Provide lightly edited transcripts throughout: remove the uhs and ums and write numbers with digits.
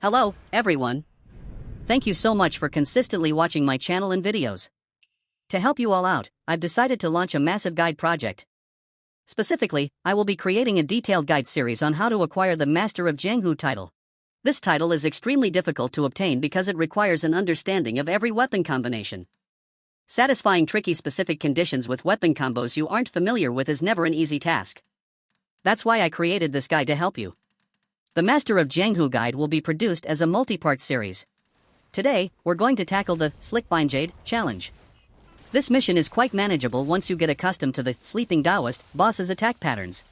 Hello, everyone. Thank you so much for consistently watching my channel and videos. To help you all out, I've decided to launch a massive guide project. Specifically, I will be creating a detailed guide series on how to acquire the Master of Jianghu title. This title is extremely difficult to obtain because it requires an understanding of every weapon combination. Satisfying tricky specific conditions with weapon combos you aren't familiar with is never an easy task. That's why I created this guide to help you. The Master of Jianghu guide will be produced as a multi-part series. Today, we're going to tackle the Silkbind-Jade challenge. This mission is quite manageable once you get accustomed to the sleeping Daoist boss's attack patterns.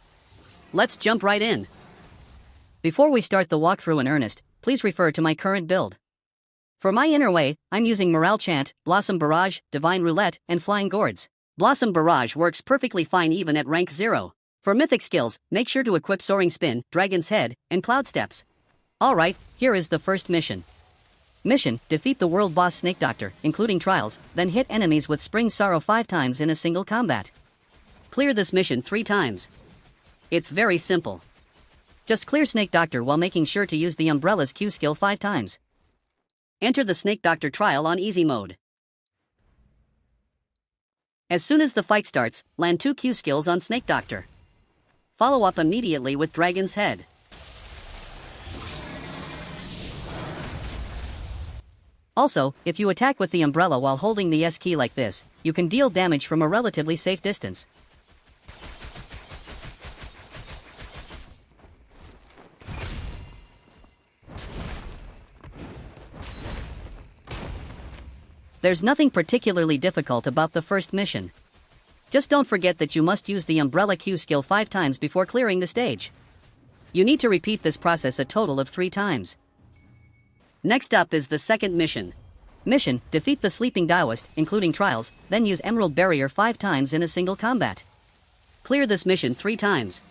Let's jump right in. Before we start the walkthrough in earnest, please refer to my current build. For my innerway, I'm using Morale Chant, Blossom Barrage, Divine Roulette, and Flying Gourds. Blossom Barrage works perfectly fine even at rank 0. For Mythic Skills, make sure to equip Soaring Spin, Dragon's Head, and Cloud Steps. Alright, here is the first mission. Mission: defeat the world boss Snake Doctor, including trials, then hit enemies with Spring Sorrow 5 times in a single combat. Clear this mission 3 times. It's very simple. Just clear Snake Doctor while making sure to use the Umbrella's Q skill 5 times. Enter the Snake Doctor trial on easy mode. As soon as the fight starts, land 2 Q skills on Snake Doctor. Follow up immediately with Dragon's Head. Also, if you attack with the umbrella while holding the S key like this, you can deal damage from a relatively safe distance. There's nothing particularly difficult about the first mission. Just don't forget that you must use the umbrella Q skill 5 times before clearing the stage. You need to repeat this process a total of 3 times. Next up is the second mission. Mission: defeat the sleeping Daoist, including trials, then use Emerald Barrier 5 times in a single combat. Clear this mission 3 times.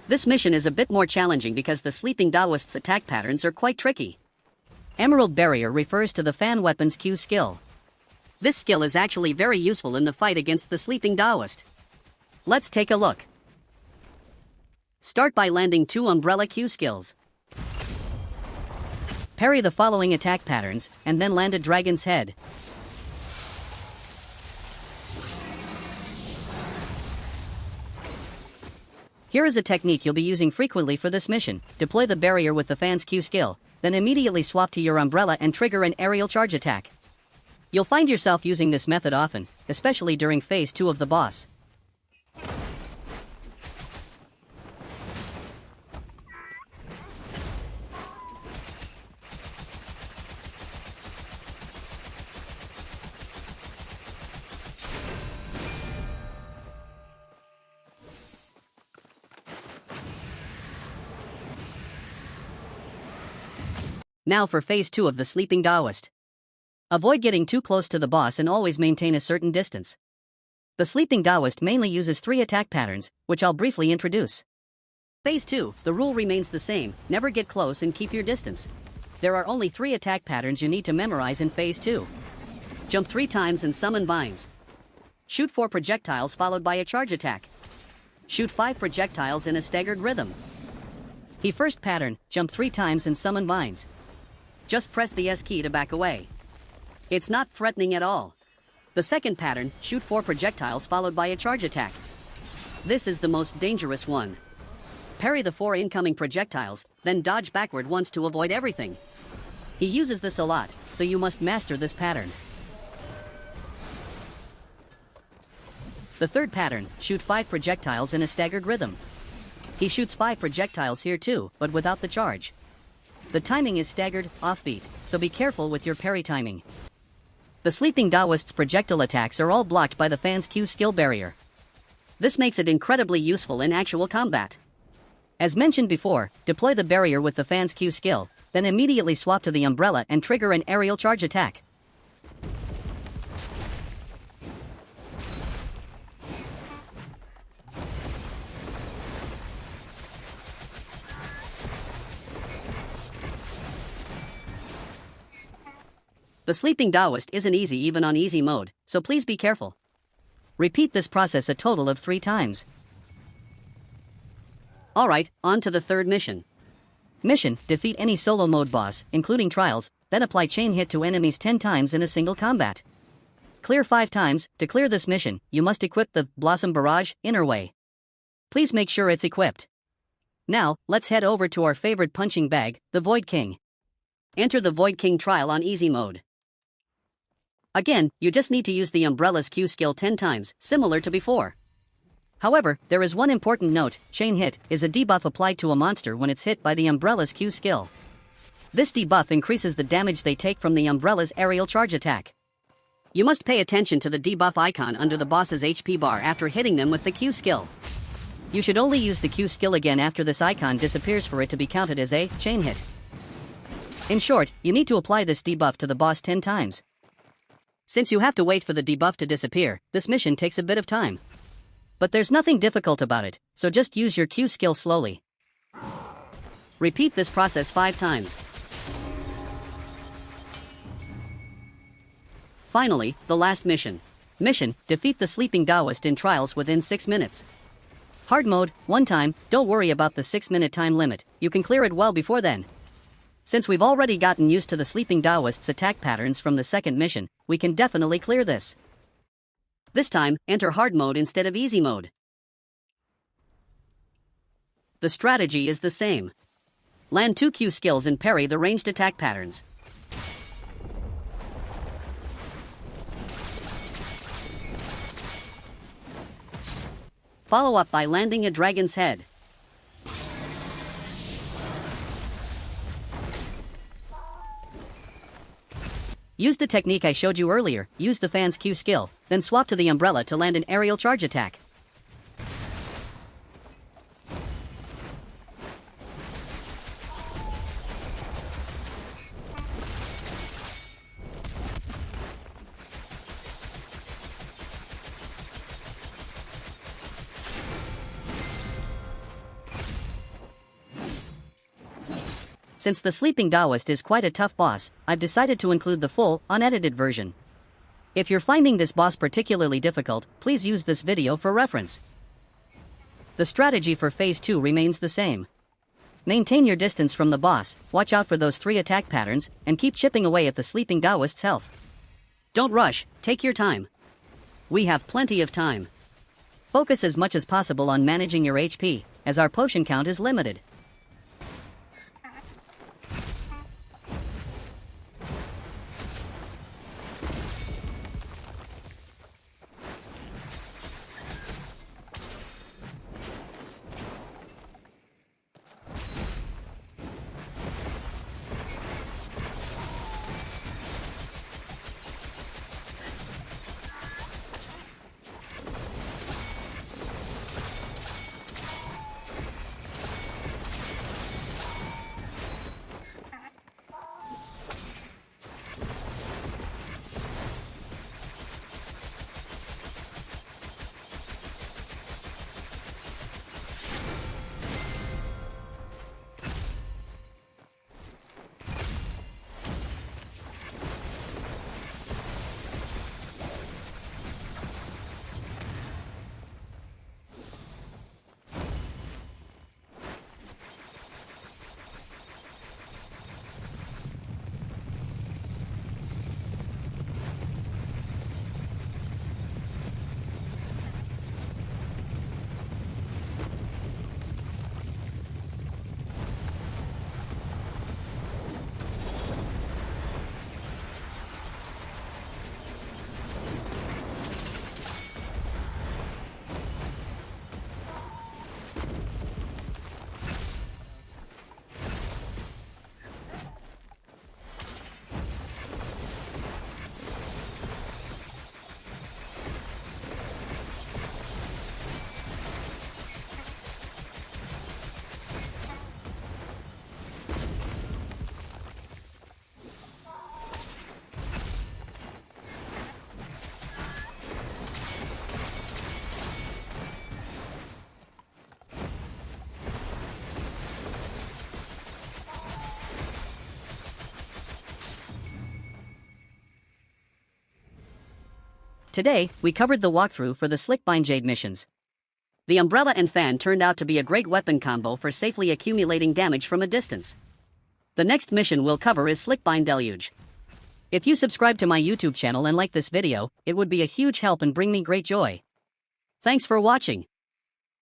This mission is a bit more challenging because the sleeping Daoist's attack patterns are quite tricky. Emerald Barrier refers to the fan weapon's Q skill. This skill is actually very useful in the fight against the sleeping Daoist. Let's take a look. Start by landing 2 umbrella Q skills. Parry the following attack patterns, and then land a Dragon's Head. Here is a technique you'll be using frequently for this mission. Deploy the barrier with the fan's Q skill, then immediately swap to your umbrella and trigger an aerial charge attack. You'll find yourself using this method often, especially during phase 2 of the boss. Now for phase 2 of the sleeping Daoist. Avoid getting too close to the boss and always maintain a certain distance. The sleeping Daoist mainly uses 3 attack patterns, which I'll briefly introduce. Phase 2, the rule remains the same: never get close and keep your distance. There are only 3 attack patterns you need to memorize in phase 2. Jump 3 times and summon binds. Shoot 4 projectiles followed by a charge attack. Shoot 5 projectiles in a staggered rhythm. The first pattern: jump 3 times and summon binds. Just press the S key to back away. It's not threatening at all. The second pattern: shoot 4 projectiles followed by a charge attack. This is the most dangerous one. Parry the 4 incoming projectiles, then dodge backward once to avoid everything. He uses this a lot, so you must master this pattern. The third pattern: shoot 5 projectiles in a staggered rhythm. He shoots 5 projectiles here too, but without the charge. The timing is staggered, offbeat, so be careful with your parry timing. The sleeping Daoist's projectile attacks are all blocked by the fan's Q skill barrier. This makes it incredibly useful in actual combat. As mentioned before, deploy the barrier with the fan's Q skill, then immediately swap to the umbrella and trigger an aerial charge attack. The sleeping Daoist isn't easy even on easy mode, so please be careful. Repeat this process a total of 3 times. Alright, on to the third mission. Mission: defeat any solo mode boss, including trials, then apply chain hit to enemies 10 times in a single combat. Clear 5 times. To clear this mission, you must equip the Blossom Barrage Innerway. Please make sure it's equipped. Now, let's head over to our favorite punching bag, the Void King. Enter the Void King trial on easy mode. Again, you just need to use the Umbrella's Q skill 10 times, similar to before. However, there is one important note: chain hit is a debuff applied to a monster when it's hit by the Umbrella's Q skill. This debuff increases the damage they take from the Umbrella's aerial charge attack. You must pay attention to the debuff icon under the boss's HP bar after hitting them with the Q skill. You should only use the Q skill again after this icon disappears for it to be counted as a chain hit. In short, you need to apply this debuff to the boss 10 times. Since you have to wait for the debuff to disappear, this mission takes a bit of time. But there's nothing difficult about it, so just use your Q skill slowly. Repeat this process 5 times. Finally, the last mission. Mission: defeat the sleeping Daoist in trials within 6 minutes. Hard mode, 1 time. Don't worry about the 6-minute time limit, you can clear it well before then. Since we've already gotten used to the sleeping Daoist's attack patterns from the second mission, we can definitely clear this. This time, enter hard mode instead of easy mode. The strategy is the same. Land 2 Q skills and parry the ranged attack patterns. Follow up by landing a dragon's head. Use the technique I showed you earlier. Use the fan's Q skill, then swap to the umbrella to land an aerial charge attack. Since the Sleeping Daoist is quite a tough boss, I've decided to include the full, unedited version. If you're finding this boss particularly difficult, please use this video for reference. The strategy for Phase 2 remains the same. Maintain your distance from the boss, watch out for those 3 attack patterns, and keep chipping away at the Sleeping Daoist's health. Don't rush, take your time. We have plenty of time. Focus as much as possible on managing your HP, as our potion count is limited. Today, we covered the walkthrough for the Silkbind-Jade missions. The umbrella and fan turned out to be a great weapon combo for safely accumulating damage from a distance. The next mission we'll cover is Slickbind Deluge. If you subscribe to my YouTube channel and like this video, it would be a huge help and bring me great joy. Thanks for watching.